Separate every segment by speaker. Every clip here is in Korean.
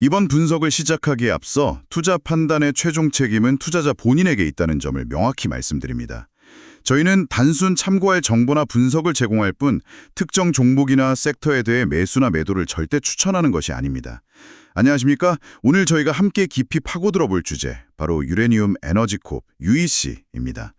Speaker 1: 이번 분석을 시작하기에 앞서 투자 판단의 최종 책임은 투자자 본인에게 있다는 점을 명확히 말씀드립니다. 저희는 단순 참고할 정보나 분석을 제공할 뿐 특정 종목이나 섹터에 대해 매수나 매도를 절대 추천하는 것이 아닙니다. 안녕하십니까? 오늘 저희가 함께 깊이 파고들어 볼 주제, 바로 유레니움 에너지콥, UEC입니다.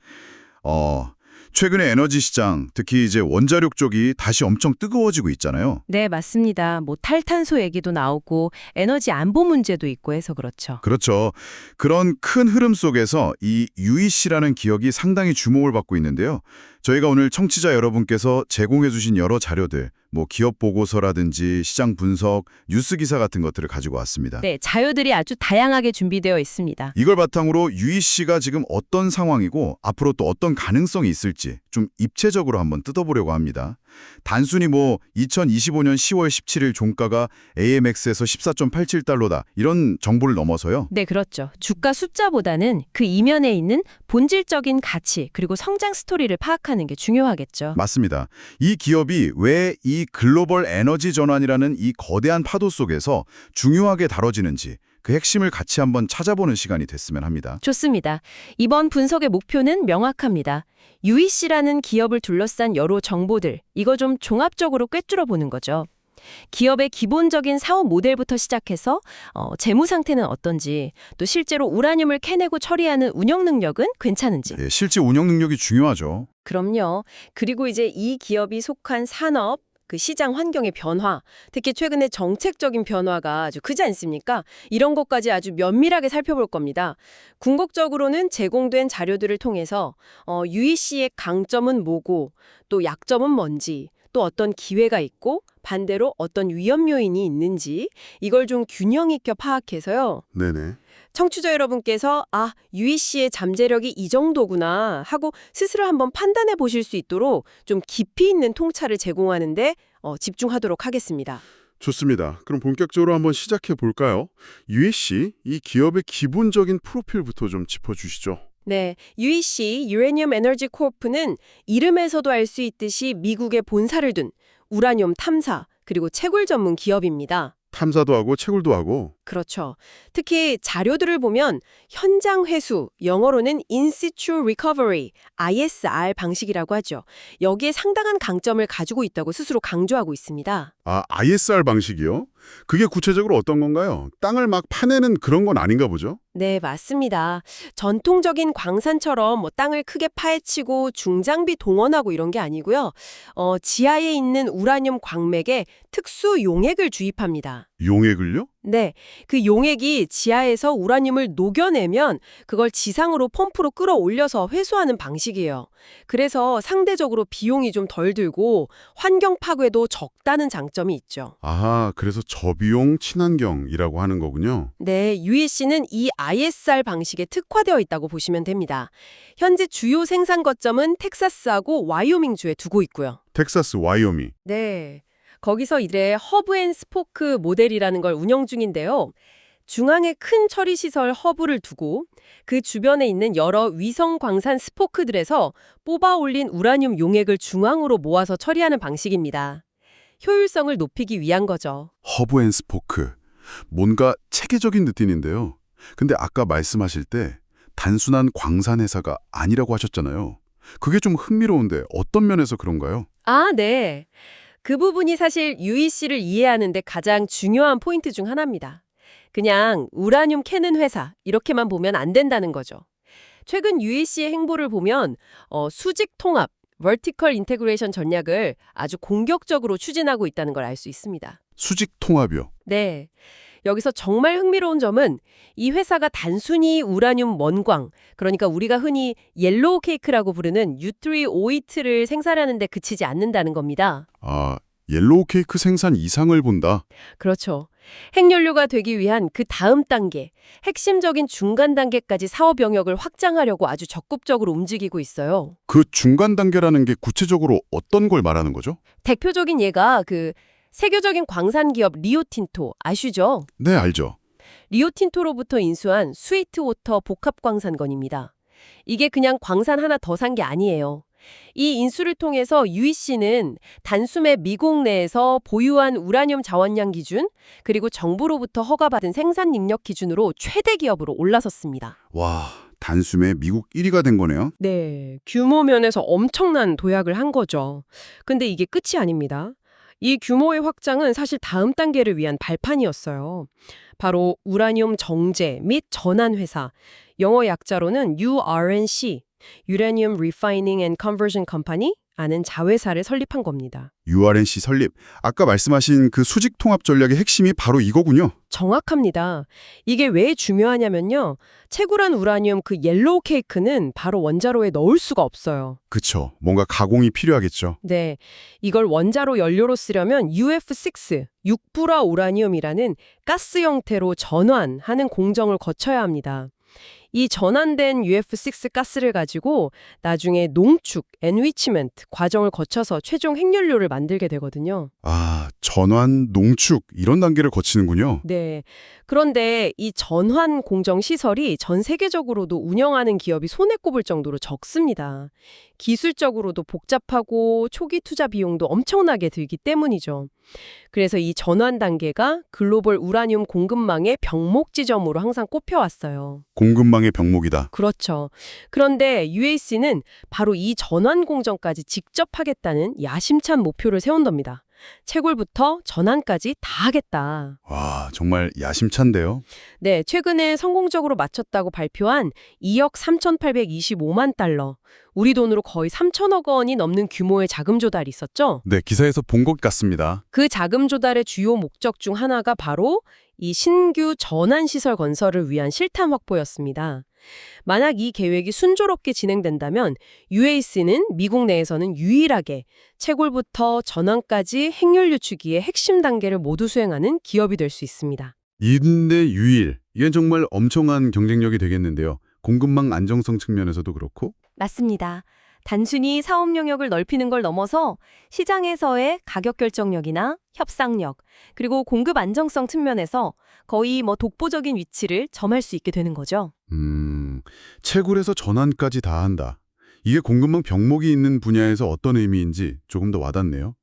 Speaker 1: 최근에 에너지 시장, 특히 이제 원자력 쪽이 다시 엄청 뜨거워지고 있잖아요.
Speaker 2: 네, 맞습니다. 탈탄소 얘기도 나오고 에너지 안보 문제도 있고 해서 그렇죠.
Speaker 1: 그렇죠. 그런 큰 흐름 속에서 이 UEC라는 기업이 상당히 주목을 받고 있는데요. 저희가 오늘 청취자 여러분께서 제공해 주신 여러 자료들, 기업 보고서라든지 시장 분석, 뉴스 기사 같은 것들을 가지고 왔습니다.
Speaker 2: 네, 자료들이 아주 다양하게 준비되어 있습니다.
Speaker 1: 이걸 바탕으로 UEC가 지금 어떤 상황이고 앞으로 또 어떤 가능성이 있을지 좀 입체적으로 한번 뜯어보려고 합니다. 단순히 2025년 10월 17일 종가가 AMX에서 14.87달러다 이런 정보를 넘어서요.
Speaker 2: 네, 그렇죠. 주가 숫자보다는 그 이면에 있는 본질적인 가치 그리고 성장 스토리를 파악하는 게 중요하겠죠.
Speaker 1: 맞습니다. 이 기업이 왜 이 글로벌 에너지 전환이라는 이 거대한 파도 속에서 중요하게 다뤄지는지 그 핵심을 같이 한번 찾아보는 시간이 됐으면 합니다.
Speaker 2: 좋습니다. 이번 분석의 목표는 명확합니다. UEC라는 기업을 둘러싼 여러 정보들, 이거 좀 종합적으로 꿰뚫어 보는 거죠. 기업의 기본적인 사업 모델부터 시작해서 재무 상태는 어떤지, 또 실제로 우라늄을 캐내고 처리하는 운영 능력은 괜찮은지.
Speaker 1: 네, 실제 운영 능력이 중요하죠.
Speaker 2: 그럼요. 그리고 이제 이 기업이 속한 산업, 그 시장 환경의 변화, 특히 최근에 정책적인 변화가 아주 크지 않습니까? 이런 것까지 아주 면밀하게 살펴볼 겁니다. 궁극적으로는 제공된 자료들을 통해서 UEC의 강점은 뭐고 또 약점은 뭔지, 또 어떤 기회가 있고 반대로 어떤 위험 요인이 있는지 이걸 좀 균형 있게 파악해서요.
Speaker 1: 네네.
Speaker 2: 청취자 여러분께서 UEC의 잠재력이 이 정도구나 하고 스스로 한번 판단해 보실 수 있도록 좀 깊이 있는 통찰을 제공하는데 집중하도록 하겠습니다.
Speaker 3: 좋습니다. 그럼 본격적으로 한번 시작해 볼까요? UEC, 이 기업의 기본적인 프로필부터 좀 짚어주시죠.
Speaker 2: 네, UEC, 유레니움 에너지 코프는 이름에서도 알 수 있듯이 미국에 본사를 둔 우라늄 탐사 그리고 채굴 전문 기업입니다.
Speaker 3: 탐사도 하고 채굴도 하고.
Speaker 2: 그렇죠. 특히 자료들을 보면 현장 회수, 영어로는 In Situ Recovery, ISR 방식이라고 하죠. 여기에 상당한 강점을 가지고 있다고 스스로 강조하고 있습니다.
Speaker 3: ISR 방식이요? 그게 구체적으로 어떤 건가요? 땅을 막 파내는 그런 건 아닌가 보죠?
Speaker 2: 네, 맞습니다. 전통적인 광산처럼 땅을 크게 파헤치고 중장비 동원하고 이런 게 아니고요. 지하에 있는 우라늄 광맥에 특수 용액을 주입합니다.
Speaker 3: 용액을요?
Speaker 2: 네, 그 용액이 지하에서 우라늄을 녹여내면 그걸 지상으로 펌프로 끌어올려서 회수하는 방식이에요. 그래서 상대적으로 비용이 좀 덜 들고 환경 파괴도 적다는 장점이 있죠.
Speaker 3: 그래서 저비용 친환경이라고 하는 거군요.
Speaker 2: 네, UEC는 이 ISR 방식에 특화되어 있다고 보시면 됩니다. 현재 주요 생산 거점은 텍사스하고 와이오밍주에 두고 있고요.
Speaker 3: 텍사스, 와이오밍.
Speaker 2: 네, 거기서 이래 허브 앤 스포크 모델이라는 걸 운영 중인데요. 중앙에 큰 처리시설 허브를 두고 그 주변에 있는 여러 위성 광산 스포크들에서 뽑아 올린 우라늄 용액을 중앙으로 모아서 처리하는 방식입니다. 효율성을 높이기 위한 거죠.
Speaker 3: 허브 앤 스포크. 뭔가 체계적인 느낌인데요. 근데 아까 말씀하실 때 단순한 광산 회사가 아니라고 하셨잖아요. 그게 좀 흥미로운데 어떤 면에서 그런가요?
Speaker 2: 네. 그 부분이 사실 UEC를 이해하는 데 가장 중요한 포인트 중 하나입니다. 그냥 우라늄 캐는 회사 이렇게만 보면 안 된다는 거죠. 최근 UEC의 행보를 보면 수직 통합, vertical integration 전략을 아주 공격적으로 추진하고 있다는 걸 알 수 있습니다.
Speaker 3: 수직 통합이요.
Speaker 2: 네. 여기서 정말 흥미로운 점은 이 회사가 단순히 우라늄 원광, 그러니까 우리가 흔히 옐로우 케이크라고 부르는 유트리오이트를 생산하는 데 그치지 않는다는 겁니다.
Speaker 3: 옐로우 케이크 생산 이상을 본다.
Speaker 2: 그렇죠. 핵연료가 되기 위한 그 다음 단계, 핵심적인 중간 단계까지 사업 영역을 확장하려고 아주 적극적으로 움직이고 있어요.
Speaker 3: 그 중간 단계라는 게 구체적으로 어떤 걸 말하는 거죠?
Speaker 2: 대표적인 예가 세계적인 광산 기업 리오틴토 아시죠?
Speaker 3: 네, 알죠.
Speaker 2: 리오틴토로부터 인수한 스위트워터 복합광산건입니다. 이게 그냥 광산 하나 더 산 게 아니에요. 이 인수를 통해서 UEC는 단숨에 미국 내에서 보유한 우라늄 자원량 기준, 그리고 정부로부터 허가받은 생산 능력 기준으로 최대 기업으로 올라섰습니다.
Speaker 1: 와, 단숨에 미국 1위가 된 거네요.
Speaker 2: 네, 규모 면에서 엄청난 도약을 한 거죠. 근데 이게 끝이 아닙니다. 이 규모의 확장은 사실 다음 단계를 위한 발판이었어요. 바로 우라늄 정제 및 전환 회사, 영어 약자로는 URNC, Uranium Refining and Conversion Company, 아는 자회사를 설립한 겁니다.
Speaker 1: URNC 설립. 아까 말씀하신 그 수직 통합 전략의 핵심이 바로 이거군요.
Speaker 2: 정확합니다. 이게 왜 중요하냐면요. 채굴한 우라늄 그 옐로우 케이크는 바로 원자로에 넣을 수가 없어요.
Speaker 1: 그쵸. 뭔가 가공이 필요하겠죠.
Speaker 2: 네, 이걸 원자로 연료로 쓰려면 UF6, 육불화 우라늄이라는 가스 형태로 전환하는 공정을 거쳐야 합니다. 이 전환된 UF6 가스를 가지고 나중에 농축, 엔위치먼트 과정을 거쳐서 최종 핵연료를 만들게 되거든요.
Speaker 1: 아, 전환, 농축 이런 단계를 거치는군요.
Speaker 2: 네. 그런데 이 전환 공정 시설이 전 세계적으로도 운영하는 기업이 손에 꼽을 정도로 적습니다. 기술적으로도 복잡하고 초기 투자 비용도 엄청나게 들기 때문이죠. 그래서 이 전환 단계가 글로벌 우라늄 공급망의 병목 지점으로 항상 꼽혀왔어요.
Speaker 1: 공급망의 병목이다.
Speaker 2: 그렇죠. 그런데 UAC는 바로 이 전환 공정까지 직접 하겠다는 야심찬 목표를 세운답니다. 채굴부터 전환까지 다 하겠다.
Speaker 1: 와, 정말 야심찬데요.
Speaker 2: 네, 최근에 성공적으로 마쳤다고 발표한 2억 3,825만 달러, 우리 돈으로 거의 3천억 원이 넘는 규모의 자금 조달이 있었죠?
Speaker 1: 네, 기사에서 본 것 같습니다.
Speaker 2: 그 자금 조달의 주요 목적 중 하나가 바로 이 신규 전환시설 건설을 위한 실탄 확보였습니다. 만약 이 계획이 순조롭게 진행된다면 UAC는 미국 내에서는 유일하게 채굴부터 전환까지 핵연료 추기의 핵심 단계를 모두 수행하는 기업이 될 수 있습니다.
Speaker 1: 인내 유일. 이건 정말 엄청난 경쟁력이 되겠는데요. 공급망 안정성 측면에서도 그렇고.
Speaker 4: 맞습니다. 단순히 사업 영역을 넓히는 걸 넘어서 시장에서의 가격 결정력이나 협상력, 그리고 공급 안정성 측면에서 거의 독보적인 위치를 점할 수 있게 되는 거죠.
Speaker 1: 채굴에서 전환까지 다 한다. 이게 공급망 병목이 있는 분야에서 어떤 의미인지 조금 더 와닿네요.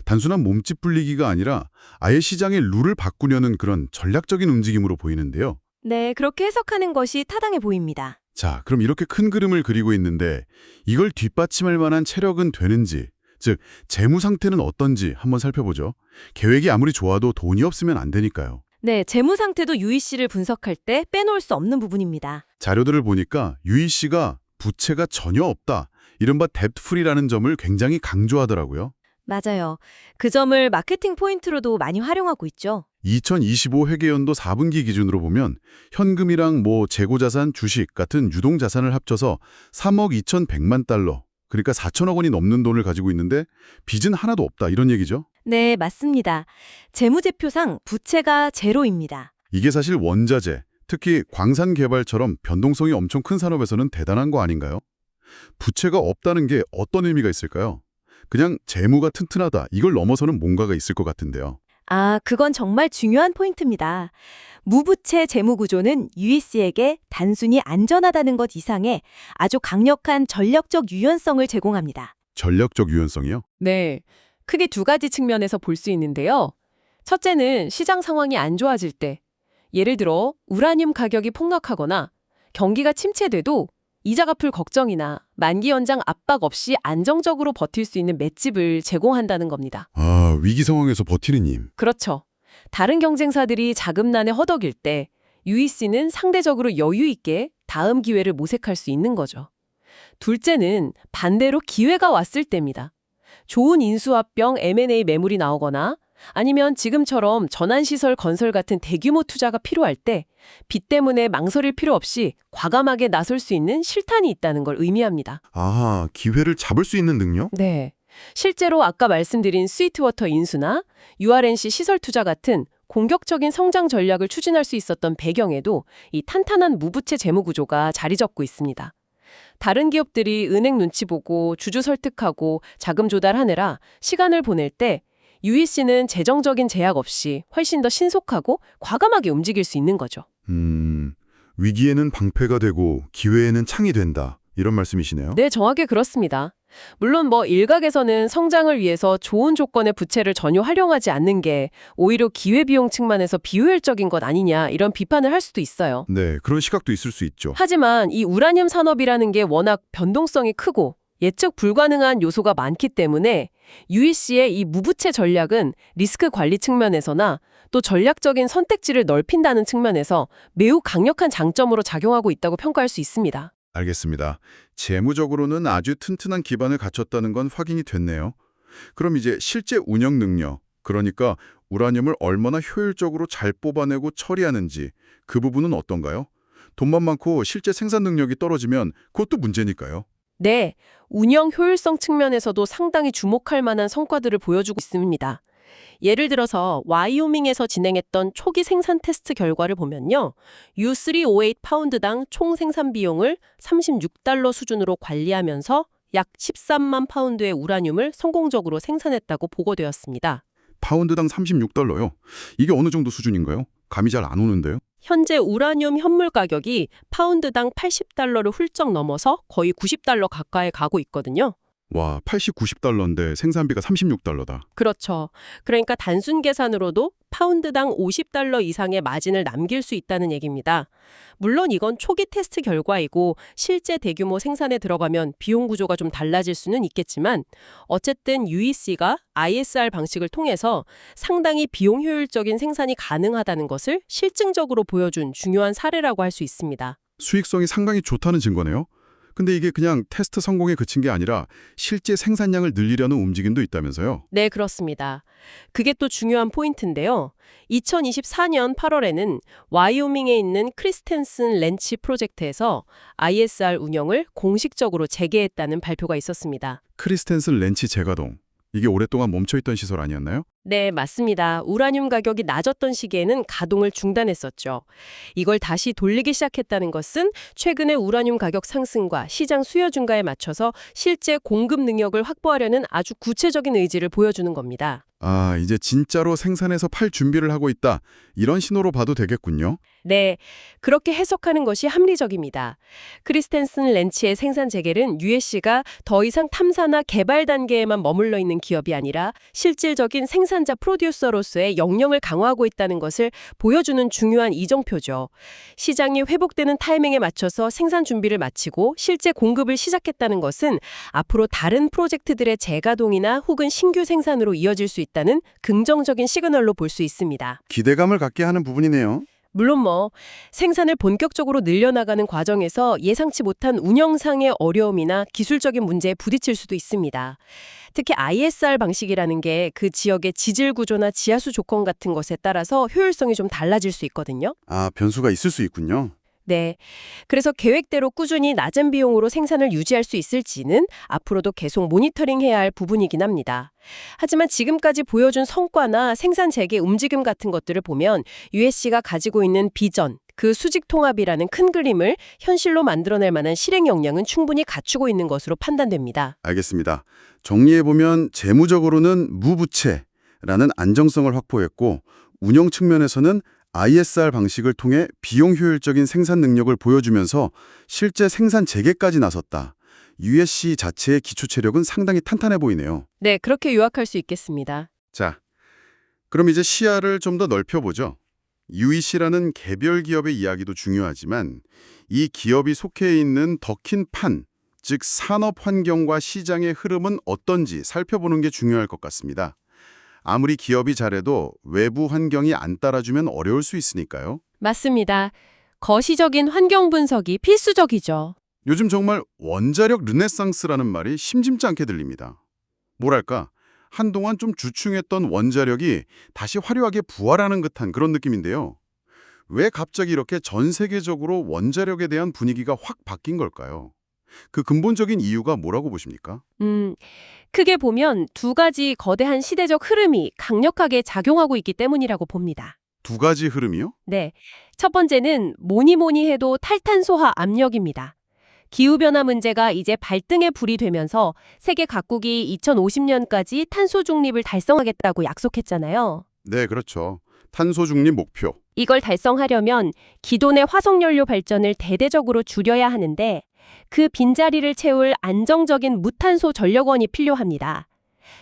Speaker 1: 단순한 몸집 불리기가 아니라 아예 시장의 룰을 바꾸려는 그런 전략적인 움직임으로 보이는데요.
Speaker 4: 네, 그렇게 해석하는 것이 타당해 보입니다.
Speaker 1: 자, 그럼 이렇게 큰 그림을 그리고 있는데 이걸 뒷받침할 만한 체력은 되는지, 즉 재무 상태는 어떤지 한번 살펴보죠. 계획이 아무리 좋아도 돈이 없으면 안 되니까요.
Speaker 4: 네, 재무 상태도 UEC를 분석할 때 빼놓을 수 없는 부분입니다.
Speaker 1: 자료들을 보니까 UEC가 부채가 전혀 없다, 이른바 뎁트프리라는 점을 굉장히 강조하더라고요.
Speaker 4: 맞아요. 그 점을 마케팅 포인트로도 많이 활용하고 있죠.
Speaker 1: 2025 회계연도 4분기 기준으로 보면 현금이랑 재고자산, 주식 같은 유동자산을 합쳐서 3억 2,100만 달러, 그러니까 4천억 원이 넘는 돈을 가지고 있는데 빚은 하나도 없다, 이런 얘기죠.
Speaker 4: 네, 맞습니다. 재무제표상 부채가 제로입니다.
Speaker 1: 이게 사실 원자재, 특히 광산 개발처럼 변동성이 엄청 큰 산업에서는 대단한 거 아닌가요? 부채가 없다는 게 어떤 의미가 있을까요? 그냥 재무가 튼튼하다, 이걸 넘어서는 뭔가가 있을 것 같은데요.
Speaker 4: 아, 그건 정말 중요한 포인트입니다. 무부채 재무구조는 UEC에게 단순히 안전하다는 것 이상의 아주 강력한 전략적 유연성을 제공합니다.
Speaker 1: 전략적 유연성이요?
Speaker 2: 네, 크게 두 가지 측면에서 볼 수 있는데요. 첫째는 시장 상황이 안 좋아질 때, 예를 들어 우라늄 가격이 폭락하거나 경기가 침체돼도 이자 갚을 걱정이나 만기 연장 압박 없이 안정적으로 버틸 수 있는 맷집을 제공한다는 겁니다.
Speaker 1: 아, 위기 상황에서 버티는 힘.
Speaker 2: 그렇죠. 다른 경쟁사들이 자금난에 허덕일 때 UEC는 상대적으로 여유 있게 다음 기회를 모색할 수 있는 거죠. 둘째는 반대로 기회가 왔을 때입니다. 좋은 인수합병 M&A 매물이 나오거나 아니면 지금처럼 전환시설 건설 같은 대규모 투자가 필요할 때 빚 때문에 망설일 필요 없이 과감하게 나설 수 있는 실탄이 있다는 걸 의미합니다.
Speaker 5: 아, 기회를 잡을 수 있는 능력?
Speaker 2: 네. 실제로 아까 말씀드린 스위트워터 인수나 URNC 시설 투자 같은 공격적인 성장 전략을 추진할 수 있었던 배경에도 이 탄탄한 무부채 재무 구조가 자리 잡고 있습니다. 다른 기업들이 은행 눈치 보고 주주 설득하고 자금 조달하느라 시간을 보낼 때 UEC는 재정적인 제약 없이 훨씬 더 신속하고 과감하게 움직일 수 있는 거죠.
Speaker 5: 위기에는 방패가 되고 기회에는 창이 된다. 이런 말씀이시네요.
Speaker 2: 네, 정확히 그렇습니다. 물론 뭐 일각에서는 성장을 위해서 좋은 조건의 부채를 전혀 활용하지 않는 게 오히려 기회비용 측면에서 비효율적인 것 아니냐 이런 비판을 할 수도 있어요.
Speaker 1: 네, 그런 시각도 있을 수 있죠.
Speaker 2: 하지만 이 우라늄 산업이라는 게 워낙 변동성이 크고 예측 불가능한 요소가 많기 때문에 UEC의 이 무부채 전략은 리스크 관리 측면에서나 또 전략적인 선택지를 넓힌다는 측면에서 매우 강력한 장점으로 작용하고 있다고 평가할 수 있습니다.
Speaker 1: 알겠습니다. 재무적으로는 아주 튼튼한 기반을 갖췄다는 건 확인이 됐네요. 그럼 이제 실제 운영 능력, 그러니까 우라늄을 얼마나 효율적으로 잘 뽑아내고 처리하는지 그 부분은 어떤가요? 돈만 많고 실제 생산 능력이 떨어지면 그것도 문제니까요.
Speaker 2: 네, 운영 효율성 측면에서도 상당히 주목할 만한 성과들을 보여주고 있습니다. 예를 들어서 와이오밍에서 진행했던 초기 생산 테스트 결과를 보면요. U3O8 파운드당 총 생산 비용을 $36 수준으로 관리하면서 약 13만 파운드의 우라늄을 성공적으로 생산했다고 보고되었습니다.
Speaker 1: 파운드당 $36요? 이게 어느 정도 수준인가요? 감이 잘 안 오는데요.
Speaker 2: 현재 우라늄 현물 가격이 파운드당 $80를 훌쩍 넘어서 거의 $90 가까이 가고 있거든요.
Speaker 1: 와, 80, $90인데 생산비가 $36다.
Speaker 2: 그렇죠. 그러니까 단순 계산으로도 파운드당 $50 이상의 마진을 남길 수 있다는 얘기입니다. 물론 이건 초기 테스트 결과이고 실제 대규모 생산에 들어가면 비용 구조가 좀 달라질 수는 있겠지만 어쨌든 UEC가 ISR 방식을 통해서 상당히 비용 효율적인 생산이 가능하다는 것을 실증적으로 보여준 중요한 사례라고 할 수 있습니다.
Speaker 1: 수익성이 상당히 좋다는 증거네요. 근데 이게 그냥 테스트 성공에 그친 게 아니라 실제 생산량을 늘리려는 움직임도 있다면서요?
Speaker 2: 네, 그렇습니다. 그게 또 중요한 포인트인데요. 2024년 8월에는 와이오밍에 있는 크리스텐슨 렌치 프로젝트에서 ISR 운영을 공식적으로 재개했다는 발표가 있었습니다.
Speaker 1: 크리스텐슨 렌치 재가동. 이게 오랫동안 멈춰있던 시설 아니었나요?
Speaker 2: 네, 맞습니다. 우라늄 가격이 낮았던 시기에는 가동을 중단했었죠. 이걸 다시 돌리기 시작했다는 것은 최근의 우라늄 가격 상승과 시장 수요 증가에 맞춰서 실제 공급 능력을 확보하려는 아주 구체적인 의지를 보여주는 겁니다.
Speaker 1: 아, 이제 진짜로 생산해서 팔 준비를 하고 있다. 이런 신호로 봐도 되겠군요.
Speaker 2: 네, 그렇게 해석하는 것이 합리적입니다. 크리스텐슨 렌치의 생산 재개는 USC가 더 이상 탐사나 개발 단계에만 머물러 있는 기업이 아니라 실질적인 생산자 프로듀서로서의 역량을 강화하고 있다는 것을 보여주는 중요한 이정표죠. 시장이 회복되는 타이밍에 맞춰서 생산 준비를 마치고 실제 공급을 시작했다는 것은 앞으로 다른 프로젝트들의 재가동이나 혹은 신규 생산으로 이어질 수 있다는 긍정적인 시그널로 볼 수 있습니다.
Speaker 1: 기대감을 갖게 하는 부분이네요.
Speaker 2: 물론 생산을 본격적으로 늘려나가는 과정에서 예상치 못한 운영상의 어려움이나 기술적인 문제에 부딪힐 수도 있습니다. 특히 ISR 방식이라는 게 그 지역의 지질 구조나 지하수 조건 같은 것에 따라서 효율성이 좀 달라질 수 있거든요.
Speaker 1: 아, 변수가 있을 수 있군요.
Speaker 2: 네. 그래서 계획대로 꾸준히 낮은 비용으로 생산을 유지할 수 있을지는 앞으로도 계속 모니터링해야 할 부분이긴 합니다. 하지만 지금까지 보여준 성과나 생산 재개 움직임 같은 것들을 보면 USC가 가지고 있는 비전, 그 수직 통합이라는 큰 그림을 현실로 만들어낼 만한 실행 역량은 충분히 갖추고 있는 것으로 판단됩니다.
Speaker 1: 알겠습니다. 정리해보면 재무적으로는 무부채라는 안정성을 확보했고 운영 측면에서는 ISR 방식을 통해 비용 효율적인 생산 능력을 보여주면서 실제 생산 재개까지 나섰다. USC 자체의 기초 체력은 상당히 탄탄해 보이네요.
Speaker 2: 네, 그렇게 요약할 수 있겠습니다.
Speaker 1: 자, 그럼 이제 시야를 좀 더 넓혀보죠. UEC라는 개별 기업의 이야기도 중요하지만 이 기업이 속해 있는 더 큰 판, 즉 산업 환경과 시장의 흐름은 어떤지 살펴보는 게 중요할 것 같습니다. 아무리 기업이 잘해도 외부 환경이 안 따라주면 어려울 수 있으니까요.
Speaker 2: 맞습니다. 거시적인 환경 분석이 필수적이죠.
Speaker 1: 요즘 정말 원자력 르네상스라는 말이 심심치 않게 들립니다. 뭐랄까, 한동안 좀 주춤했던 원자력이 다시 화려하게 부활하는 듯한 그런 느낌인데요. 왜 갑자기 이렇게 전 세계적으로 원자력에 대한 분위기가 확 바뀐 걸까요? 그 근본적인 이유가 뭐라고 보십니까?
Speaker 2: 크게 보면 두 가지 거대한 시대적 흐름이 강력하게 작용하고 있기 때문이라고 봅니다.
Speaker 1: 두 가지 흐름이요?
Speaker 2: 네. 첫 번째는 뭐니 해도 탈탄소화 압력입니다. 기후변화 문제가 이제 발등에 불이 되면서 세계 각국이 2050년까지 탄소 중립을 달성하겠다고 약속했잖아요.
Speaker 1: 네, 그렇죠. 탄소 중립 목표.
Speaker 2: 이걸 달성하려면 기존의 화석연료 발전을 대대적으로 줄여야 하는데
Speaker 4: 그 빈자리를 채울 안정적인 무탄소 전력원이 필요합니다.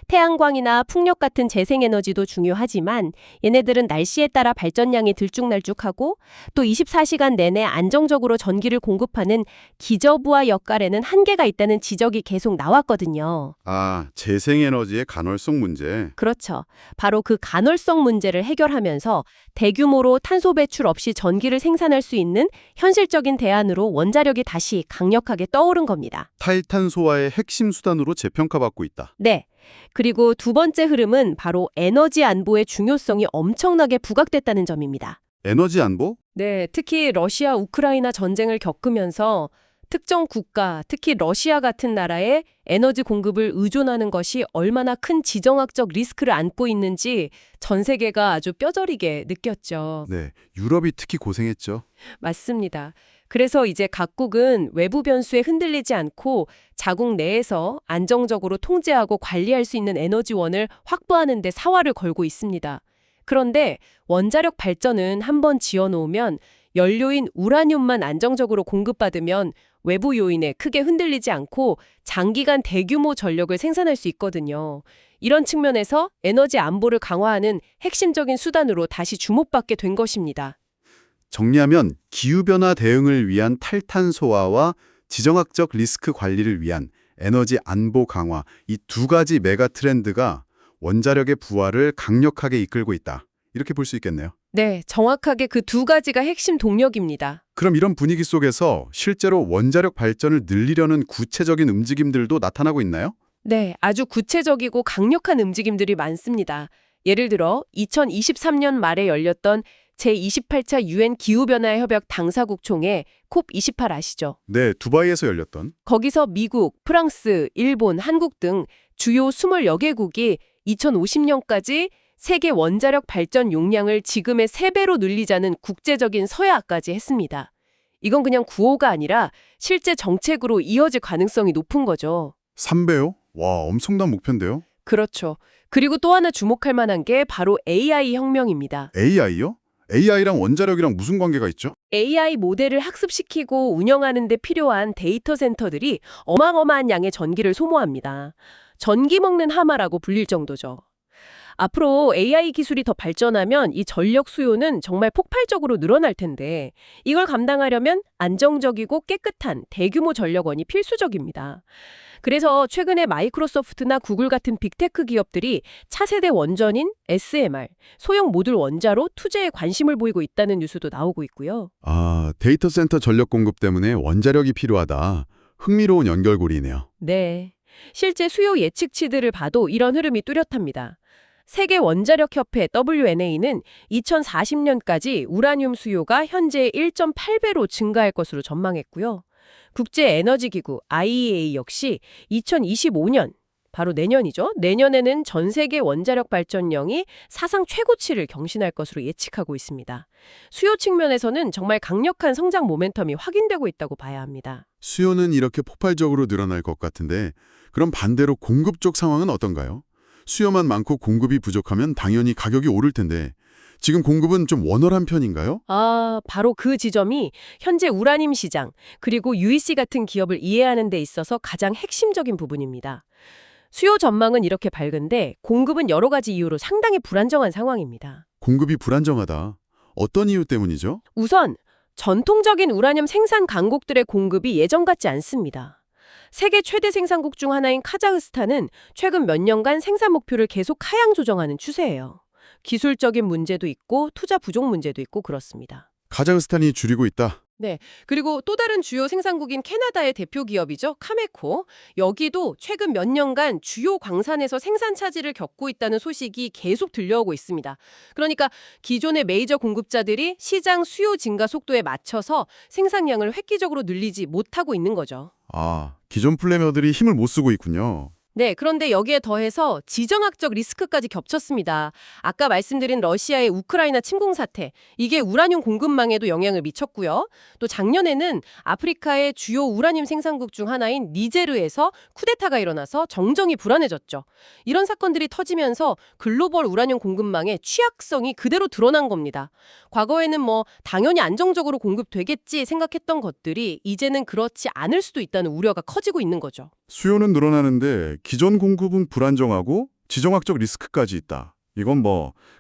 Speaker 4: 태양광이나 풍력 같은 재생에너지도 중요하지만 얘네들은 날씨에 따라 발전량이 들쭉날쭉하고 또 24시간 내내 안정적으로 전기를 공급하는 기저부하 역할에는 한계가 있다는 지적이 계속 나왔거든요.
Speaker 3: 아, 재생에너지의 간헐성 문제.
Speaker 4: 그렇죠. 바로 그 간헐성 문제를 해결하면서 대규모로 탄소 배출 없이 전기를 생산할 수 있는 현실적인 대안으로 원자력이 다시 강력하게 떠오른 겁니다.
Speaker 3: 탈탄소화의 핵심 수단으로 재평가받고 있다.
Speaker 4: 네. 그리고 두 번째 흐름은 바로 에너지 안보의 중요성이 엄청나게 부각됐다는 점입니다.
Speaker 3: 에너지 안보?
Speaker 2: 네, 특히 러시아 우크라이나 전쟁을 겪으면서 특정 국가, 특히 러시아 같은 나라의 에너지 공급을 의존하는 것이 얼마나 큰 지정학적 리스크를 안고 있는지 전 세계가 아주 뼈저리게 느꼈죠.
Speaker 3: 네, 유럽이 특히 고생했죠.
Speaker 2: 맞습니다. 그래서 이제 각국은 외부 변수에 흔들리지 않고 자국 내에서 안정적으로 통제하고 관리할 수 있는 에너지원을 확보하는 데 사활을 걸고 있습니다. 그런데 원자력 발전은 한번 지어놓으면 연료인 우라늄만 안정적으로 공급받으면 외부 요인에 크게 흔들리지 않고 장기간 대규모 전력을 생산할 수 있거든요. 이런 측면에서 에너지 안보를 강화하는 핵심적인 수단으로 다시 주목받게 된 것입니다.
Speaker 3: 정리하면 기후변화 대응을 위한 탈탄소화와 지정학적 리스크 관리를 위한 에너지 안보 강화, 이 두 가지 메가 트렌드가 원자력의 부활을 강력하게 이끌고 있다. 이렇게 볼 수 있겠네요.
Speaker 2: 네, 정확하게 그 두 가지가 핵심 동력입니다.
Speaker 3: 그럼 이런 분위기 속에서 실제로 원자력 발전을 늘리려는 구체적인 움직임들도 나타나고 있나요?
Speaker 2: 네, 아주 구체적이고 강력한 움직임들이 많습니다. 예를 들어 2023년 말에 열렸던 제28차 유엔 기후변화 협약 당사국 총회 COP28 아시죠?
Speaker 3: 네, 두바이에서 열렸던.
Speaker 2: 거기서 미국, 프랑스, 일본, 한국 등 주요 20여 개국이 2050년까지 세계 원자력 발전 용량을 지금의 3배로 늘리자는 국제적인 서약까지 했습니다. 이건 그냥 구호가 아니라 실제 정책으로 이어질 가능성이 높은 거죠.
Speaker 3: 3배요? 와, 엄청난 목표인데요.
Speaker 2: 그렇죠. 그리고 또 하나 주목할 만한 게 바로 AI 혁명입니다.
Speaker 3: AI요? AI랑 원자력이랑 무슨 관계가 있죠?
Speaker 2: AI 모델을 학습시키고 운영하는 데 필요한 데이터 센터들이 어마어마한 양의 전기를 소모합니다. 전기 먹는 하마라고 불릴 정도죠. 앞으로 AI 기술이 더 발전하면 이 전력 수요는 정말 폭발적으로 늘어날 텐데 이걸 감당하려면 안정적이고 깨끗한 대규모 전력원이 필수적입니다. 그래서 최근에 마이크로소프트나 구글 같은 빅테크 기업들이 차세대 원전인 SMR, 소형 모듈 원자로 투자에 관심을 보이고 있다는 뉴스도 나오고 있고요.
Speaker 3: 아, 데이터 센터 전력 공급 때문에 원자력이 필요하다. 흥미로운 연결고리네요.
Speaker 2: 네. 실제 수요 예측치들을 봐도 이런 흐름이 뚜렷합니다. 세계 원자력 협회 WNA는 2040년까지 우라늄 수요가 현재 1.8배로 증가할 것으로 전망했고요. 국제에너지기구 IEA 역시 2025년, 바로 내년이죠. 내년에는 전 세계 원자력 발전량이 사상 최고치를 경신할 것으로 예측하고 있습니다. 수요 측면에서는 정말 강력한 성장 모멘텀이 확인되고 있다고 봐야 합니다.
Speaker 3: 수요는 이렇게 폭발적으로 늘어날 것 같은데 그럼 반대로 공급 쪽 상황은 어떤가요? 수요만 많고 공급이 부족하면 당연히 가격이 오를 텐데 지금 공급은 좀 원활한 편인가요?
Speaker 2: 바로 그 지점이 현재 우라늄 시장, 그리고 UEC 같은 기업을 이해하는 데 있어서 가장 핵심적인 부분입니다. 수요 전망은 이렇게 밝은데 공급은 여러 가지 이유로 상당히 불안정한 상황입니다.
Speaker 3: 공급이 불안정하다. 어떤 이유 때문이죠?
Speaker 2: 우선 전통적인 우라늄 생산 강국들의 공급이 예전 같지 않습니다. 세계 최대 생산국 중 하나인 카자흐스탄은 최근 몇 년간 생산 목표를 계속 하향 조정하는 추세예요. 기술적인 문제도 있고 투자 부족 문제도 있고 그렇습니다.
Speaker 3: 카자흐스탄이 줄이고 있다.
Speaker 2: 그리고 또 다른 주요 생산국인 캐나다의 대표 기업이죠. 카메코. 여기도 최근 몇 년간 주요 광산에서 생산 차질을 겪고 있다는 소식이 계속 들려오고 있습니다. 그러니까 기존의 메이저 공급자들이 시장 수요 증가 속도에 맞춰서 생산량을 획기적으로 늘리지 못하고 있는 거죠.
Speaker 3: 아, 기존 플레이어들이 힘을 못 쓰고 있군요.
Speaker 2: 네, 그런데 여기에 더해서 지정학적 리스크까지 겹쳤습니다. 아까 말씀드린 러시아의 우크라이나 침공 사태, 이게 우라늄 공급망에도 영향을 미쳤고요. 또 작년에는 아프리카의 주요 우라늄 생산국 중 하나인 니제르에서 쿠데타가 일어나서 정정이 불안해졌죠. 이런 사건들이 터지면서 글로벌 우라늄 공급망의 취약성이 그대로 드러난 겁니다. 과거에는 당연히 안정적으로 공급되겠지 생각했던 것들이 이제는 그렇지 않을 수도 있다는 우려가 커지고 있는 거죠.
Speaker 3: 수요는 늘어나는데 기존 공급은 불안정하고 지정학적 리스크까지 있다. 이건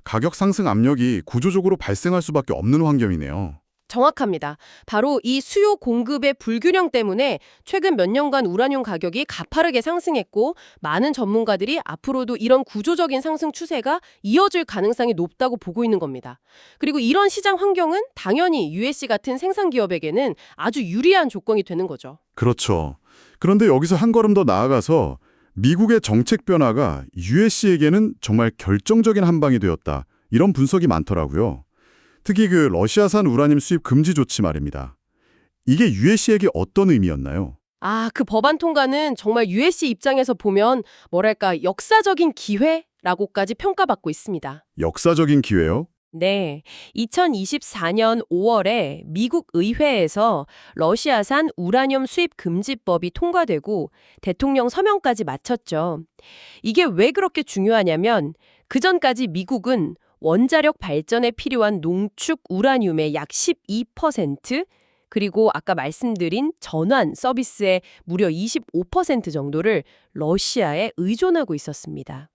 Speaker 3: 가격 상승 압력이 구조적으로 발생할 수밖에 없는 환경이네요.
Speaker 2: 정확합니다. 바로 이 수요 공급의 불균형 때문에 최근 몇 년간 우라늄 가격이 가파르게 상승했고 많은 전문가들이 앞으로도 이런 구조적인 상승 추세가 이어질 가능성이 높다고 보고 있는 겁니다. 그리고 이런 시장 환경은 당연히 USC 같은 생산 기업에게는 아주 유리한 조건이 되는 거죠.
Speaker 3: 그렇죠. 그런데 여기서 한 걸음 더 나아가서 미국의 정책 변화가 USC에게는 정말 결정적인 한 방이 되었다. 이런 분석이 많더라고요. 특히 러시아산 우라늄 수입 금지 조치 말입니다. 이게 USC에게 어떤 의미였나요?
Speaker 2: 그 법안 통과는 정말 USC 입장에서 보면 역사적인 기회라고까지 평가받고 있습니다.
Speaker 3: 역사적인 기회요?
Speaker 4: 네, 2024년 5월에 미국 의회에서 러시아산 우라늄 수입 금지법이 통과되고 대통령 서명까지 마쳤죠. 이게 왜 그렇게 중요하냐면 그전까지 미국은 원자력 발전에 필요한 농축 우라늄의 약 12%, 그리고 아까 말씀드린 전환 서비스의 무려 25% 정도를 러시아에 의존하고 있었습니다.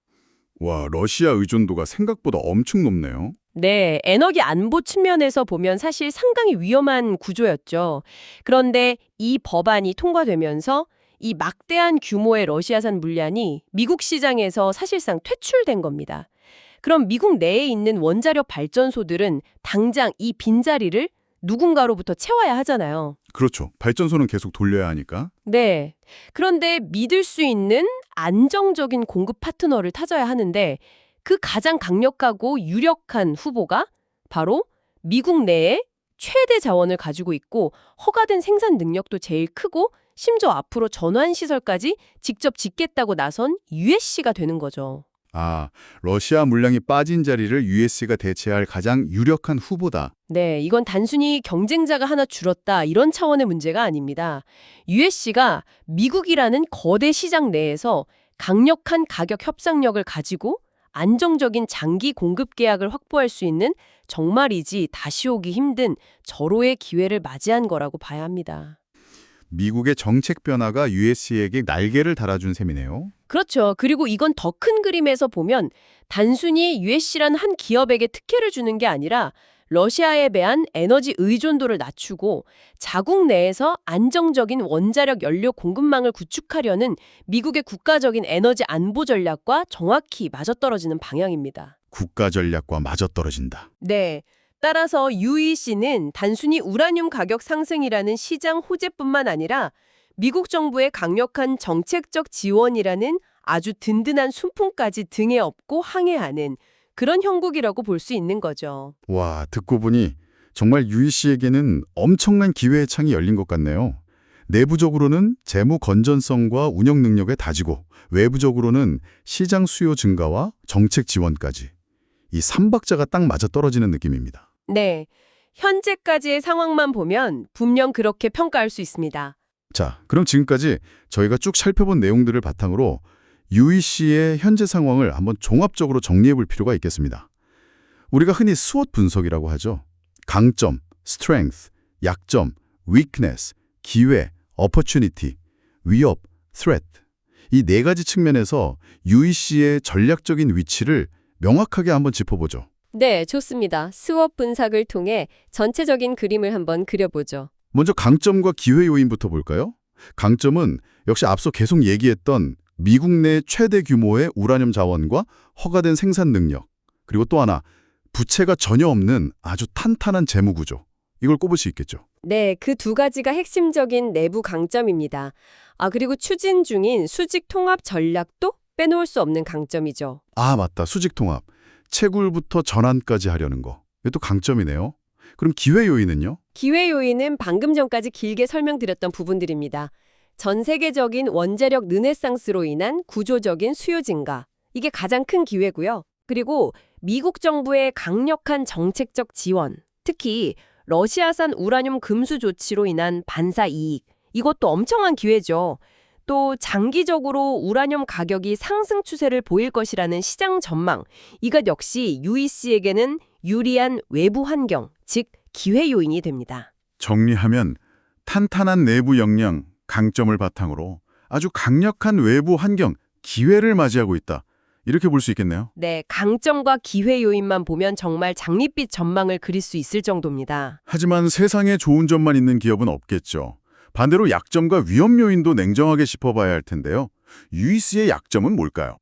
Speaker 3: 와, 러시아 의존도가 생각보다 엄청 높네요.
Speaker 4: 네, 에너지 안보 측면에서 보면 사실 상당히 위험한 구조였죠. 그런데 이 법안이 통과되면서 이 막대한 규모의 러시아산 물량이 미국 시장에서 사실상 퇴출된 겁니다. 그럼 미국 내에 있는 원자력 발전소들은 당장 이 빈자리를 누군가로부터 채워야 하잖아요.
Speaker 3: 그렇죠. 발전소는 계속 돌려야 하니까.
Speaker 4: 네. 그런데 믿을 수 있는 안정적인 공급 파트너를 찾아야 하는데 그 가장 강력하고 유력한 후보가 바로 미국 내에 최대 자원을 가지고 있고 허가된 생산 능력도 제일 크고 심지어 앞으로 전환 시설까지 직접 짓겠다고 나선 USC가 되는 거죠.
Speaker 3: 러시아 물량이 빠진 자리를 USC가 대체할 가장 유력한 후보다.
Speaker 4: 네, 이건 단순히 경쟁자가 하나 줄었다 이런 차원의 문제가 아닙니다. USC가 미국이라는 거대 시장 내에서 강력한 가격 협상력을 가지고 안정적인 장기 공급 계약을 확보할 수 있는 정말이지 다시 오기 힘든 절호의 기회를 맞이한 거라고 봐야 합니다.
Speaker 1: 미국의 정책 변화가 USC에게 날개를 달아준 셈이네요.
Speaker 4: 그렇죠. 그리고 이건 더 큰 그림에서 보면 단순히 USC라는 한 기업에게 특혜를 주는 게 아니라 러시아에 대한 에너지 의존도를 낮추고 자국 내에서 안정적인 원자력 연료 공급망을 구축하려는 미국의 국가적인 에너지 안보 전략과 정확히 맞아떨어지는 방향입니다.
Speaker 1: 국가 전략과 맞아떨어진다.
Speaker 4: 네. 따라서 UEC는 단순히 우라늄 가격 상승이라는 시장 호재뿐만 아니라 미국 정부의 강력한 정책적 지원이라는 아주 든든한 순풍까지 등에 업고 항해하는 그런 형국이라고 볼 수 있는 거죠.
Speaker 1: 와, 듣고 보니 정말 UEC에게는 엄청난 기회의 창이 열린 것 같네요. 내부적으로는 재무 건전성과 운영 능력에 다지고 외부적으로는 시장 수요 증가와 정책 지원까지. 이 삼박자가 딱 맞아떨어지는 느낌입니다.
Speaker 4: 네. 현재까지의 상황만 보면 분명 그렇게 평가할 수 있습니다.
Speaker 1: 자, 그럼 지금까지 저희가 쭉 살펴본 내용들을 바탕으로 UEC의 현재 상황을 한번 종합적으로 정리해 볼 필요가 있겠습니다. 우리가 흔히 SWOT 분석이라고 하죠. 강점, strength, 약점, weakness, 기회, opportunity, 위협, threat. 이 네 가지 측면에서 UEC의 전략적인 위치를 명확하게 한번 짚어보죠.
Speaker 4: 네, 좋습니다. 스왑 분석을 통해 전체적인 그림을 한번 그려보죠.
Speaker 1: 먼저 강점과 기회 요인부터 볼까요? 강점은 역시 앞서 계속 얘기했던 미국 내 최대 규모의 우라늄 자원과 허가된 생산 능력, 그리고 또 하나 부채가 전혀 없는 아주 탄탄한 재무 구조. 이걸 꼽을 수 있겠죠.
Speaker 4: 네, 그 두 가지가 핵심적인 내부 강점입니다. 그리고 추진 중인 수직 통합 전략도 빼놓을 수 없는 강점이죠.
Speaker 1: 맞다. 수직 통합. 채굴부터 전환까지 하려는 거. 이것도 강점이네요. 그럼 기회 요인은요?
Speaker 4: 기회 요인은 방금 전까지 길게 설명드렸던 부분들입니다.
Speaker 2: 전 세계적인 원자력 르네상스로 인한 구조적인 수요 증가. 이게 가장 큰 기회고요. 그리고 미국 정부의 강력한 정책적 지원, 특히 러시아산 우라늄 금수 조치로 인한 반사 이익, 이것도 엄청난 기회죠. 또 장기적으로 우라늄 가격이 상승 추세를 보일 것이라는 시장 전망, 이것 역시 UEC에게는 유리한 외부 환경, 즉 기회 요인이 됩니다.
Speaker 1: 정리하면 탄탄한 내부 역량, 강점을 바탕으로 아주 강력한 외부 환경, 기회를 맞이하고 있다. 이렇게 볼 수 있겠네요.
Speaker 2: 네, 강점과 기회 요인만 보면 정말 장밋빛 전망을 그릴 수 있을 정도입니다.
Speaker 1: 하지만 세상에 좋은 점만 있는 기업은 없겠죠. 반대로 약점과 위험 요인도 냉정하게 짚어봐야 할 텐데요. UEC의 약점은 뭘까요?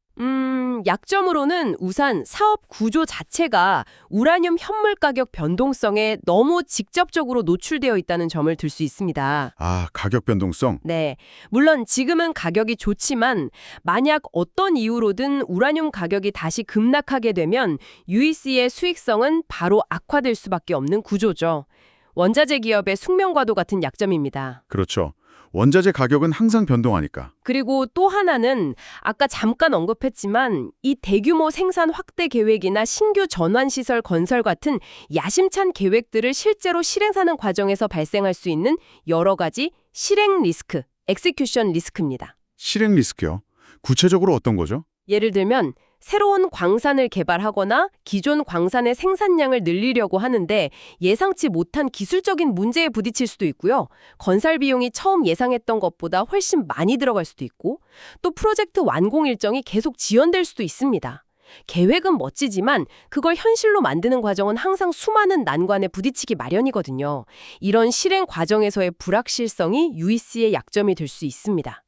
Speaker 2: 약점으로는 우선 사업 구조 자체가 우라늄 현물 가격 변동성에 너무 직접적으로 노출되어 있다는 점을 들 수 있습니다.
Speaker 1: 아, 가격 변동성.
Speaker 2: 네, 물론 지금은 가격이 좋지만 만약 어떤 이유로든 우라늄 가격이 다시 급락하게 되면 UEC의 수익성은 바로 악화될 수밖에 없는 구조죠. 원자재 기업의 숙명과도 같은 약점입니다.
Speaker 1: 그렇죠. 원자재 가격은 항상 변동하니까.
Speaker 2: 그리고 또 하나는 아까 잠깐 언급했지만 이 대규모 생산 확대 계획이나 신규 전환시설 건설 같은 야심찬 계획들을 실제로 실행하는 과정에서 발생할 수 있는 여러 가지 실행 리스크, 엑시큐션 리스크입니다.
Speaker 1: 실행 리스크요. 구체적으로 어떤 거죠?
Speaker 2: 예를 들면 새로운 광산을 개발하거나 기존 광산의 생산량을 늘리려고 하는데 예상치 못한 기술적인 문제에 부딪힐 수도 있고요. 건설 비용이 처음 예상했던 것보다 훨씬 많이 들어갈 수도 있고 또 프로젝트 완공 일정이 계속 지연될 수도 있습니다. 계획은 멋지지만 그걸 현실로 만드는 과정은 항상 수많은 난관에 부딪히기 마련이거든요. 이런 실행 과정에서의 불확실성이 UEC의 약점이 될 수 있습니다.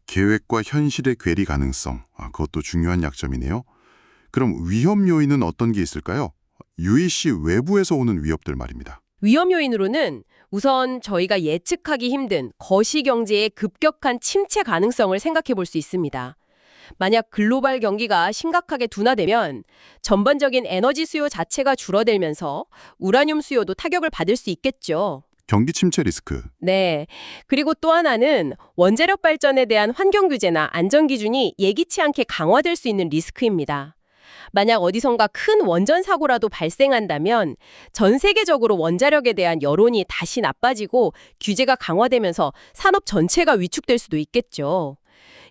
Speaker 5: 계획과 현실의 괴리 가능성, 그것도 중요한 약점이네요. 그럼 위험 요인은 어떤 게 있을까요? UEC 외부에서 오는 위협들 말입니다.
Speaker 2: 위험 요인으로는 우선 저희가 예측하기 힘든 거시경제의 급격한 침체 가능성을 생각해 볼 수 있습니다. 만약 글로벌 경기가 심각하게 둔화되면 전반적인 에너지 수요 자체가 줄어들면서 우라늄 수요도 타격을 받을 수 있겠죠.
Speaker 5: 경기 침체 리스크.
Speaker 2: 네. 그리고 또 하나는 원자력 발전에 대한 환경 규제나 안전 기준이 예기치 않게 강화될 수 있는 리스크입니다. 만약 어디선가 큰 원전 사고라도 발생한다면 전 세계적으로 원자력에 대한 여론이 다시 나빠지고 규제가 강화되면서 산업 전체가 위축될 수도 있겠죠.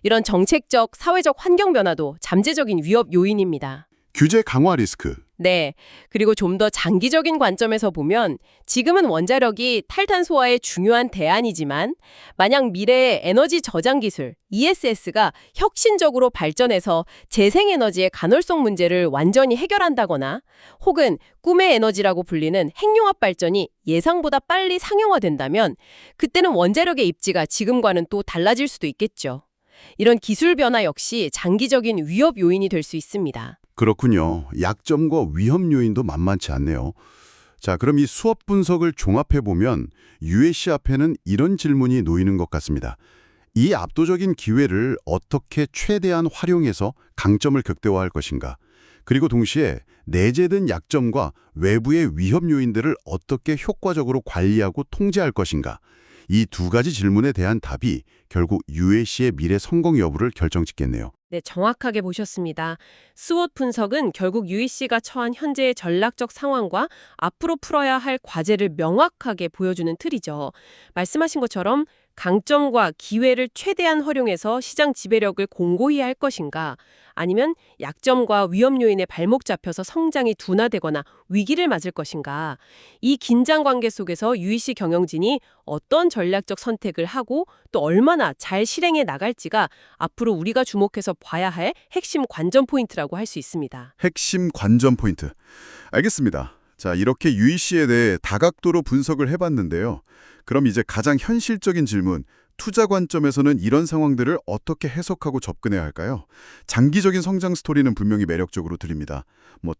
Speaker 2: 이런 정책적, 사회적 환경 변화도 잠재적인 위협 요인입니다.
Speaker 5: 규제 강화 리스크.
Speaker 2: 네. 그리고 좀 더 장기적인 관점에서 보면 지금은 원자력이 탈탄소화의 중요한 대안이지만 만약 미래의 에너지 저장 기술 ESS가 혁신적으로 발전해서 재생에너지의 간헐적 문제를 완전히 해결한다거나 혹은 꿈의 에너지라고 불리는 핵융합 발전이 예상보다 빨리 상용화된다면 그때는 원자력의 입지가 지금과는 또 달라질 수도 있겠죠. 이런 기술 변화 역시 장기적인 위협 요인이 될 수 있습니다.
Speaker 5: 그렇군요. 약점과 위험 요인도 만만치 않네요. 자, 그럼 이 수업 분석을 종합해보면 UEC 앞에는 이런 질문이 놓이는 것 같습니다. 이 압도적인 기회를 어떻게 최대한 활용해서 강점을 극대화할 것인가? 그리고 동시에 내재된 약점과 외부의 위험 요인들을 어떻게 효과적으로 관리하고 통제할 것인가? 이 두 가지 질문에 대한 답이 결국 UEC의 미래 성공 여부를 결정짓겠네요.
Speaker 2: 네, 정확하게 보셨습니다. 스왑 분석은 결국 UEC가 처한 현재의 전략적 상황과 앞으로 풀어야 할 과제를 명확하게 보여주는 틀이죠. 말씀하신 것처럼 강점과 기회를 최대한 활용해서 시장 지배력을 공고히 할 것인가, 아니면 약점과 위험 요인에 발목 잡혀서 성장이 둔화되거나 위기를 맞을 것인가. 이 긴장 관계 속에서 UEC 경영진이 어떤 전략적 선택을 하고 또 얼마나 잘 실행해 나갈지가 앞으로 우리가 주목해서 봐야 할 핵심 관전 포인트라고 할 수 있습니다.
Speaker 1: 핵심 관전 포인트. 알겠습니다. 자, 이렇게 UEC에 대해 다각도로 분석을 해봤는데요. 그럼 이제 가장 현실적인 질문, 투자 관점에서는 이런 상황들을 어떻게 해석하고 접근해야 할까요? 장기적인 성장 스토리는 분명히 매력적으로 들립니다.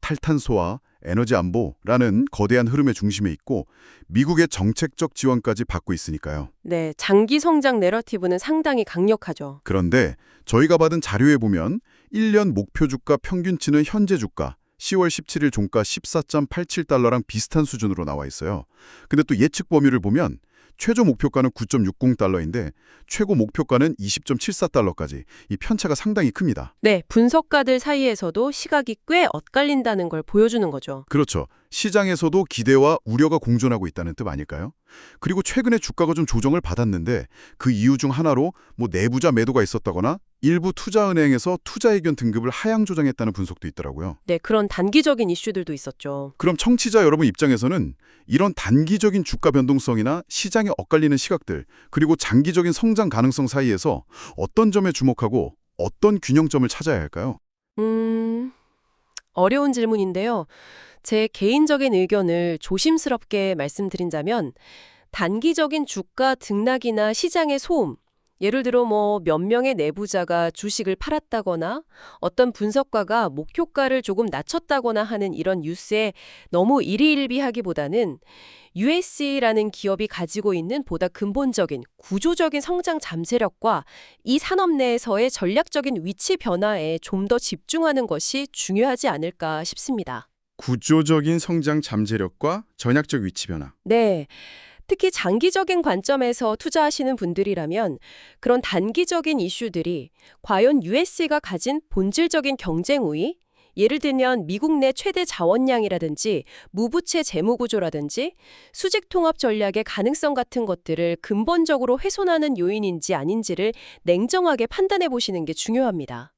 Speaker 1: 탈탄소화, 에너지 안보라는 거대한 흐름의 중심에 있고 미국의 정책적 지원까지 받고 있으니까요.
Speaker 2: 네, 장기 성장 내러티브는 상당히 강력하죠.
Speaker 1: 그런데 저희가 받은 자료에 보면 1년 목표 주가 평균치는 현재 주가 10월 17일 종가 14.87달러랑 비슷한 수준으로 나와 있어요. 근데 또 예측 범위를 보면 최저 목표가는 9.60달러인데 최고 목표가는 20.74달러까지 이 편차가 상당히 큽니다.
Speaker 2: 네, 분석가들 사이에서도 시각이 꽤 엇갈린다는 걸 보여주는 거죠.
Speaker 1: 그렇죠. 시장에서도 기대와 우려가 공존하고 있다는 뜻 아닐까요? 그리고 최근에 주가가 좀 조정을 받았는데 그 이유 중 하나로 내부자 매도가 있었다거나 일부 투자은행에서 투자의견 등급을 하향 조정했다는 분석도 있더라고요.
Speaker 2: 네, 그런 단기적인 이슈들도 있었죠.
Speaker 1: 그럼 청취자 여러분 입장에서는 이런 단기적인 주가 변동성이나 시장에 엇갈리는 시각들, 그리고 장기적인 성장 가능성 사이에서 어떤 점에 주목하고 어떤 균형점을 찾아야 할까요?
Speaker 2: 어려운 질문인데요. 제 개인적인 의견을 조심스럽게 말씀드린다면 단기적인 주가 등락이나 시장의 소음, 예를 들어 몇 명의 내부자가 주식을 팔았다거나 어떤 분석가가 목표가를 조금 낮췄다거나 하는 이런 뉴스에 너무 일희일비하기보다는 USC라는 기업이 가지고 있는 보다 근본적인 구조적인 성장 잠재력과 이 산업 내에서의 전략적인 위치 변화에 좀 더 집중하는 것이 중요하지 않을까 싶습니다.
Speaker 1: 구조적인 성장 잠재력과 전략적 위치 변화.
Speaker 2: 네. 특히 장기적인 관점에서 투자하시는 분들이라면 그런 단기적인 이슈들이 과연 USC가 가진 본질적인 경쟁 우위, 예를 들면 미국 내 최대 자원량이라든지 무부채 재무구조라든지 수직 통합 전략의 가능성 같은 것들을 근본적으로 훼손하는 요인인지 아닌지를 냉정하게 판단해 보시는 게 중요합니다.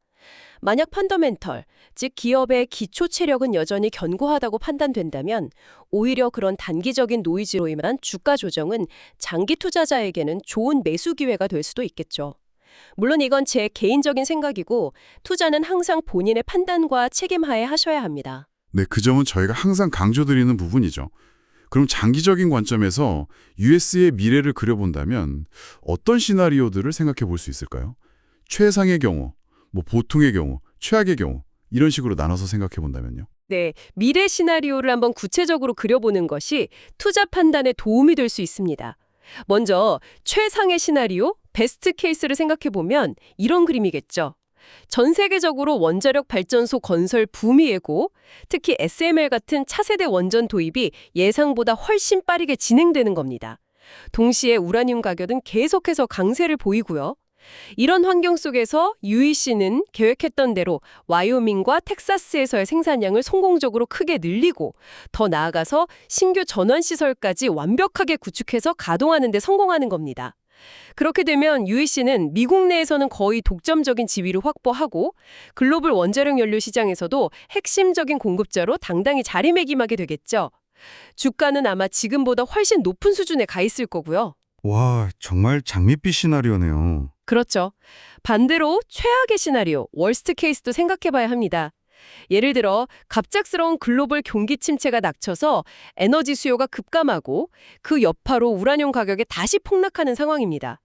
Speaker 2: 만약 펀더멘털, 즉 기업의 기초 체력은 여전히 견고하다고 판단된다면 오히려 그런 단기적인 노이즈로 인한 주가 조정은 장기 투자자에게는 좋은 매수 기회가 될 수도 있겠죠. 물론 이건 제 개인적인 생각이고 투자는 항상 본인의 판단과 책임하에 하셔야 합니다.
Speaker 3: 네, 그 점은 저희가 항상 강조드리는 부분이죠. 그럼 장기적인 관점에서 US의 미래를 그려본다면 어떤 시나리오들을 생각해 볼 수 있을까요? 최상의 경우, 보통의 경우, 최악의 경우 이런 식으로 나눠서 생각해 본다면요.
Speaker 2: 네, 미래 시나리오를 한번 구체적으로 그려보는 것이 투자 판단에 도움이 될 수 있습니다. 먼저 최상의 시나리오, 베스트 케이스를 생각해보면 이런 그림이겠죠. 전 세계적으로 원자력 발전소 건설 붐이 예고, 특히 SMR 같은 차세대 원전 도입이 예상보다 훨씬 빠르게 진행되는 겁니다. 동시에 우라늄 가격은 계속해서 강세를 보이고요. 이런 환경 속에서 UEC는 계획했던 대로 와이오밍과 텍사스에서의 생산량을 성공적으로 크게 늘리고 더 나아가서 신규 전원시설까지 완벽하게 구축해서 가동하는 데 성공하는 겁니다. 그렇게 되면 UEC는 미국 내에서는 거의 독점적인 지위를 확보하고 글로벌 원자력 연료 시장에서도 핵심적인 공급자로 당당히 자리매김하게 되겠죠. 주가는 아마 지금보다 훨씬 높은 수준에 가 있을 거고요.
Speaker 6: 와, 정말 장밋빛 시나리오네요.
Speaker 2: 그렇죠. 반대로 최악의 시나리오, 월스트 케이스도 생각해봐야 합니다. 예를 들어 갑작스러운 글로벌 경기 침체가 닥쳐서 에너지 수요가 급감하고 그 여파로 우라늄 가격이 다시 폭락하는 상황입니다.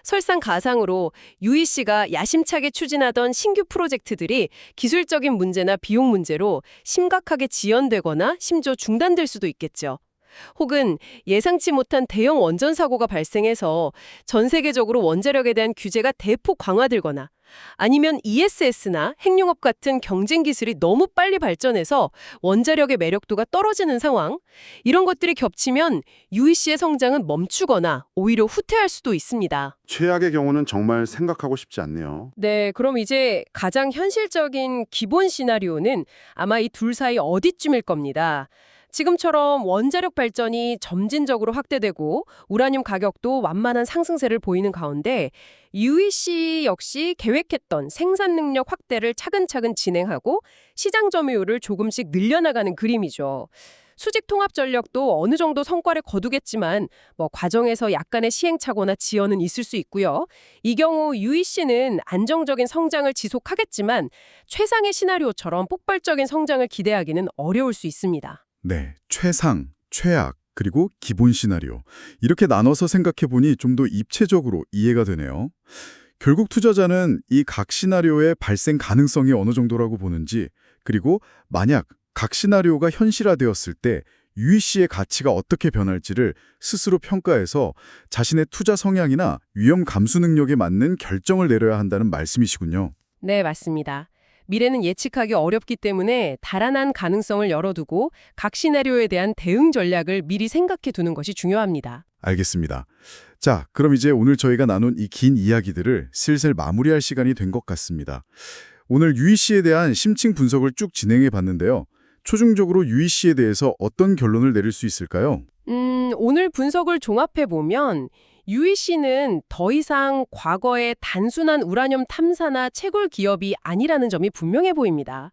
Speaker 2: 설상가상으로 UEC가 야심차게 추진하던 신규 프로젝트들이 기술적인 문제나 비용 문제로 심각하게 지연되거나 심지어 중단될 수도 있겠죠. 혹은 예상치 못한 대형 원전 사고가 발생해서 전 세계적으로 원자력에 대한 규제가 대폭 강화되거나 아니면 ESS나 핵융합 같은 경쟁 기술이 너무 빨리 발전해서 원자력의 매력도가 떨어지는 상황, 이런 것들이 겹치면 UEC의 성장은 멈추거나 오히려 후퇴할 수도 있습니다.
Speaker 5: 최악의 경우는 정말 생각하고 싶지 않네요.
Speaker 2: 네, 그럼 이제 가장 현실적인 기본 시나리오는 아마 이 둘 사이 어디쯤일 겁니다. 지금처럼 원자력 발전이 점진적으로 확대되고 우라늄 가격도 완만한 상승세를 보이는 가운데 UEC 역시 계획했던 생산 능력 확대를 차근차근 진행하고 시장 점유율을 조금씩 늘려나가는 그림이죠. 수직 통합 전략도 어느 정도 성과를 거두겠지만 과정에서 약간의 시행착오나 지연은 있을 수 있고요. 이 경우 UEC는 안정적인 성장을 지속하겠지만 최상의 시나리오처럼 폭발적인 성장을 기대하기는 어려울 수 있습니다.
Speaker 1: 네, 최상, 최악, 그리고 기본 시나리오. 이렇게 나눠서 생각해보니 좀 더 입체적으로 이해가 되네요. 결국 투자자는 이 각 시나리오의 발생 가능성이 어느 정도라고 보는지, 그리고 만약 각 시나리오가 현실화되었을 때 UEC의 가치가 어떻게 변할지를 스스로 평가해서 자신의 투자 성향이나 위험 감수 능력에 맞는 결정을 내려야 한다는 말씀이시군요.
Speaker 2: 네, 맞습니다. 미래는 예측하기 어렵기 때문에 다양한 가능성을 열어두고 각 시나리오에 대한 대응 전략을 미리 생각해 두는 것이 중요합니다.
Speaker 1: 알겠습니다. 자, 그럼 이제 오늘 저희가 나눈 이 긴 이야기들을 슬슬 마무리할 시간이 된 것 같습니다. 오늘 UEC에 대한 심층 분석을 쭉 진행해 봤는데요. 최종적으로 UEC에 대해서 어떤 결론을 내릴 수 있을까요?
Speaker 2: 오늘 분석을 종합해보면 UEC는 더 이상 과거의 단순한 우라늄 탐사나 채굴 기업이 아니라는 점이 분명해 보입니다.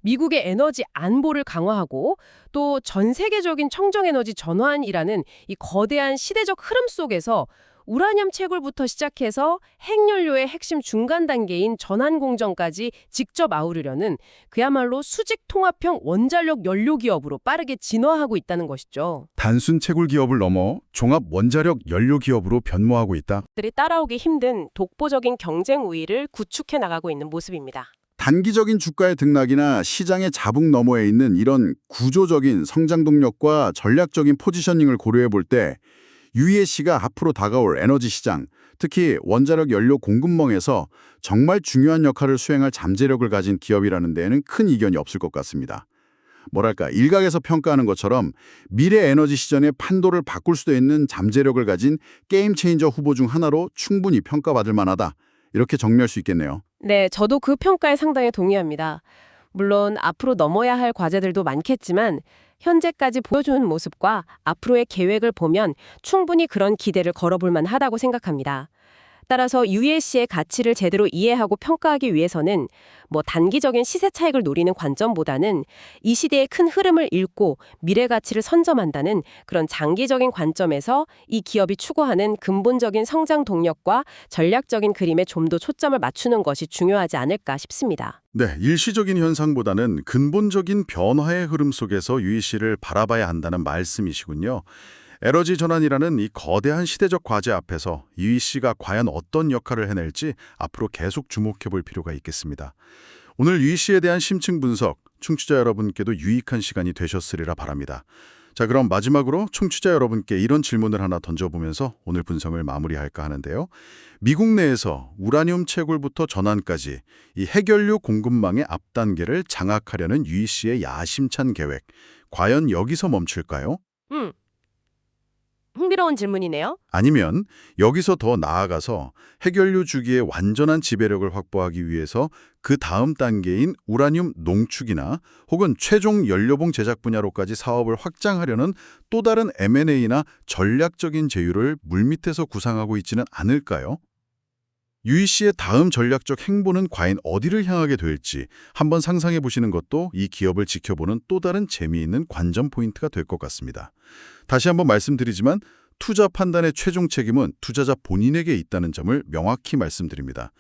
Speaker 2: 미국의 에너지 안보를 강화하고 또 전 세계적인 청정에너지 전환이라는 이 거대한 시대적 흐름 속에서 우라늄 채굴부터 시작해서 핵연료의 핵심 중간 단계인 전환 공정까지 직접 아우르려는 그야말로 수직 통합형 원자력 연료 기업으로 빠르게 진화하고 있다는 것이죠.
Speaker 1: 단순 채굴 기업을 넘어 종합 원자력 연료 기업으로 변모하고 있다.
Speaker 2: 들이 따라오기 힘든 독보적인 경쟁 우위를 구축해 나가고 있는 모습입니다.
Speaker 5: 단기적인 주가의 등락이나 시장의 자북 너머에 있는 이런 구조적인 성장 동력과 전략적인 포지셔닝을 고려해 볼 때 UEC가 앞으로 다가올 에너지 시장, 특히 원자력 연료 공급망에서 정말 중요한 역할을 수행할 잠재력을 가진 기업이라는 데에는 큰 이견이 없을 것 같습니다. 뭐랄까, 일각에서 평가하는 것처럼 미래 에너지 시장의 판도를 바꿀 수도 있는 잠재력을 가진 게임 체인저 후보 중 하나로 충분히 평가받을 만하다. 이렇게 정리할 수 있겠네요.
Speaker 2: 네, 저도 그 평가에 상당히 동의합니다. 물론 앞으로 넘어야 할 과제들도 많겠지만 현재까지 보여준 모습과 앞으로의 계획을 보면 충분히 그런 기대를 걸어볼 만하다고 생각합니다. 따라서 UEC의 가치를 제대로 이해하고 평가하기 위해서는 단기적인 시세 차익을 노리는 관점보다는 이 시대의 큰 흐름을 읽고 미래 가치를 선점한다는 그런 장기적인 관점에서 이 기업이 추구하는 근본적인 성장 동력과 전략적인 그림에 좀 더 초점을 맞추는 것이 중요하지 않을까 싶습니다.
Speaker 1: 네, 일시적인 현상보다는 근본적인 변화의 흐름 속에서 UEC를 바라봐야 한다는 말씀이시군요. 에너지 전환이라는 이 거대한 시대적 과제 앞에서 UEC가 과연 어떤 역할을 해낼지 앞으로 계속 주목해 볼 필요가 있겠습니다. 오늘 UEC에 대한 심층 분석, 청취자 여러분께도 유익한 시간이 되셨으리라 바랍니다. 자, 그럼 마지막으로 청취자 여러분께 이런 질문을 하나 던져보면서 오늘 분석을 마무리할까 하는데요. 미국 내에서 우라늄 채굴부터 전환까지 이 핵연료 공급망의 앞단계를 장악하려는 UEC의 야심찬 계획, 과연 여기서 멈출까요?
Speaker 2: 흥미로운 질문이네요.
Speaker 1: 아니면 여기서 더 나아가서 핵연료 주기의 완전한 지배력을 확보하기 위해서 그 다음 단계인 우라늄 농축이나 혹은 최종 연료봉 제작 분야로까지 사업을 확장하려는 또 다른 M&A나 전략적인 제휴를 물밑에서 구상하고 있지는 않을까요? UEC의 다음 전략적 행보는 과연 어디를 향하게 될지 한번 상상해 보시는 것도 이 기업을 지켜보는 또 다른 재미있는 관전 포인트가 될 것 같습니다. 다시 한번 말씀드리지만 투자 판단의 최종 책임은 투자자 본인에게 있다는 점을 명확히 말씀드립니다.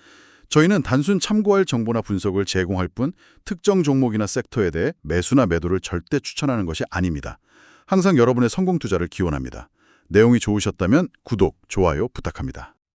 Speaker 1: 저희는 단순 참고할 정보나 분석을 제공할 뿐 특정 종목이나 섹터에 대해 매수나 매도를 절대 추천하는 것이 아닙니다. 항상 여러분의 성공 투자를 기원합니다. 내용이 좋으셨다면 구독, 좋아요 부탁합니다.